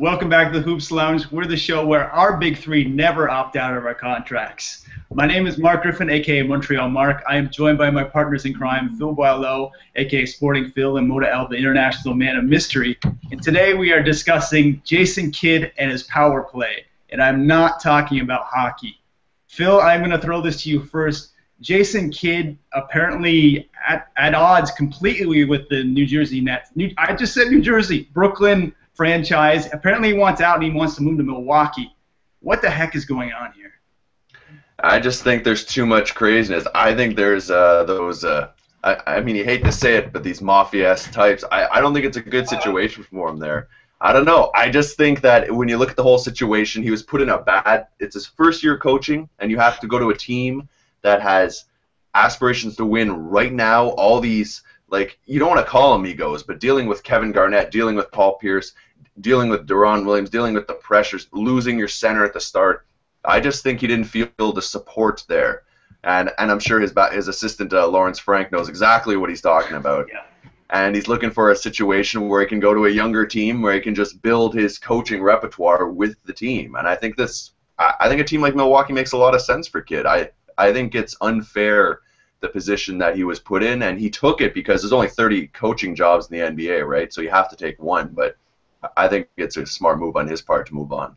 Welcome back to the Hoops Lounge. We're the show where our big three never opt out of our contracts. My name is Marc Griffin, a.k.a. Montreal Mark. I am joined by my partners in crime, Phil Boileau, a.k.a. Sporting Phil, and Mota Elb, the international man of mystery. And today we are discussing Jason Kidd and his power play. And I'm not talking about hockey. Phil, I'm going to throw this to you first. Jason Kidd apparently at odds completely with the New Jersey Nets. I just said New Jersey. Brooklyn franchise. Apparently he wants out and he wants to move to Milwaukee. What the heck is going on here? I just think there's too much craziness. I think there's I mean, you hate to say it, but these mafia-esque types, I don't think it's a good situation for him there. I don't know. I just think that when you look at the whole situation, he was put in it's his first year coaching, and you have to go to a team that has aspirations to win right now. All these, like, you don't want to call them egos, but dealing with Kevin Garnett, dealing with Paul Pierce, dealing with Deron Williams, dealing with the pressures, losing your center at the start. I just think he didn't feel the support there. And I'm sure his assistant, Lawrence Frank, knows exactly what he's talking about. Yeah. And he's looking for a situation where he can go to a younger team where he can just build his coaching repertoire with the team. And I think a team like Milwaukee makes a lot of sense for Kidd. I think it's unfair, the position that he was put in, and he took it because there's only 30 coaching jobs in the NBA, right? So you have to take one. But I think it's a smart move on his part to move on.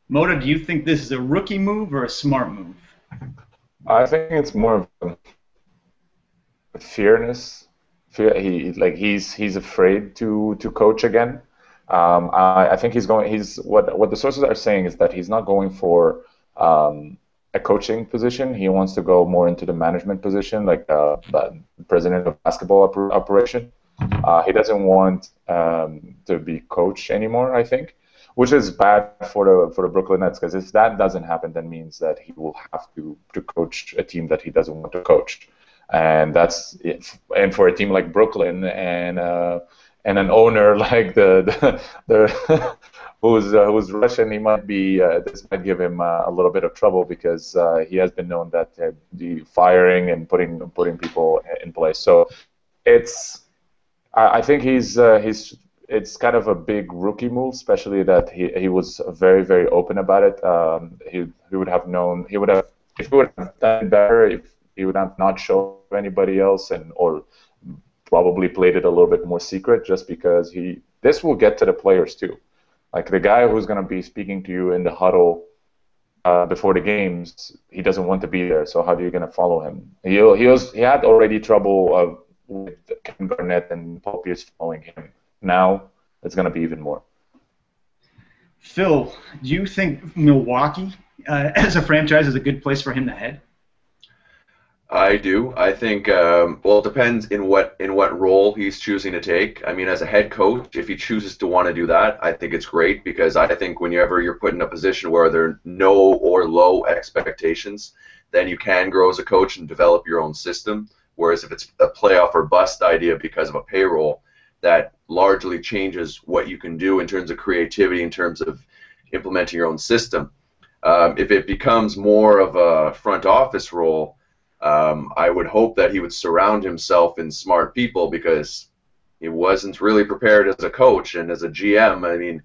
Mota, do you think this is a rookie move or a smart move? I think it's more of a fearness. He's afraid to coach again. I think what the sources are saying is that he's not going for a coaching position. He wants to go more into the management position, like the president of basketball operation. He doesn't want to be coach anymore, I think, which is bad for the Brooklyn Nets, because if that doesn't happen, that means that he will have to coach a team that he doesn't want to coach, and and for a team like Brooklyn and an owner like the who's Russian, he might be this might give him a little bit of trouble, because he has been known that the firing and putting people in place. So I think it's kind of a big rookie move, especially that he was very, very open about it. He would have known, if he would have done better, if he would have not shown anybody else, or probably played it a little bit more secret, just because this will get to the players too. Like, the guy who's going to be speaking to you in the huddle before the games, he doesn't want to be there. So how are you going to follow him? He had already trouble with Kevin Garnett and Paul Pierce following him. Now it's going to be even more. Phil, do you think Milwaukee as a franchise is a good place for him to head? I do. I think, well, it depends in what role he's choosing to take. I mean, as a head coach, if he chooses to want to do that, I think it's great, because I think whenever you're put in a position where there are no or low expectations, then you can grow as a coach and develop your own system. Whereas if it's a playoff or bust idea because of a payroll, that largely changes what you can do in terms of creativity, in terms of implementing your own system. If it becomes more of a front office role, I would hope that he would surround himself in smart people, because he wasn't really prepared as a coach, and as a GM, I mean,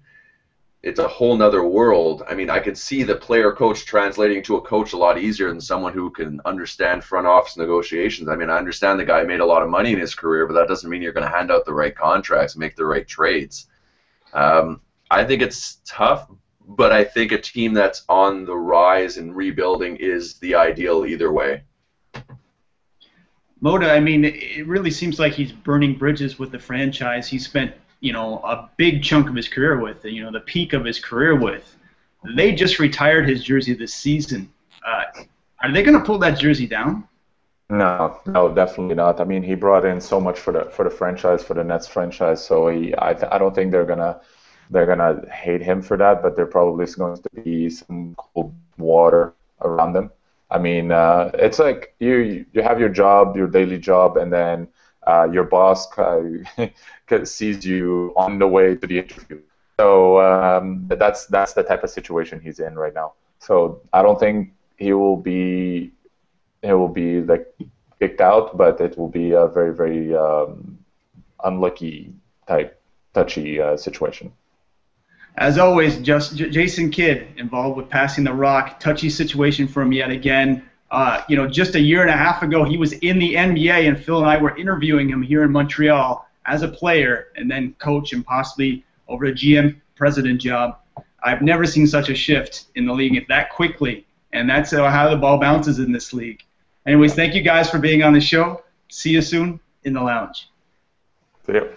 it's a whole nother world. I mean, I could see the player-coach translating to a coach a lot easier than someone who can understand front office negotiations. I mean, I understand the guy made a lot of money in his career, but that doesn't mean you're going to hand out the right contracts, make the right trades. I think it's tough, but I think a team that's on the rise and rebuilding is the ideal either way. Mota, I mean, it really seems like he's burning bridges with the franchise he spent, a big chunk of his career with, the peak of his career with. They just retired his jersey this season. Are they going to pull that jersey down? No, definitely not. I mean, he brought in so much for the franchise, for the Nets franchise. So I don't think they're gonna hate him for that, but there probably is going to be some cold water around them. I mean, it's like you have your job, your daily job, and then your boss sees you on the way to the interview. So that's the type of situation he's in right now. So I don't think he will be like kicked out, but it will be a very, very unlucky type touchy situation. As always, Jason Kidd involved with passing the rock. Touchy situation for him yet again. Just a year and a half ago, he was in the NBA, and Phil and I were interviewing him here in Montreal as a player and then coach and possibly over a GM president job. I've never seen such a shift in the league that quickly, and that's how the ball bounces in this league. Anyways, thank you guys for being on the show. See you soon in the lounge. See you.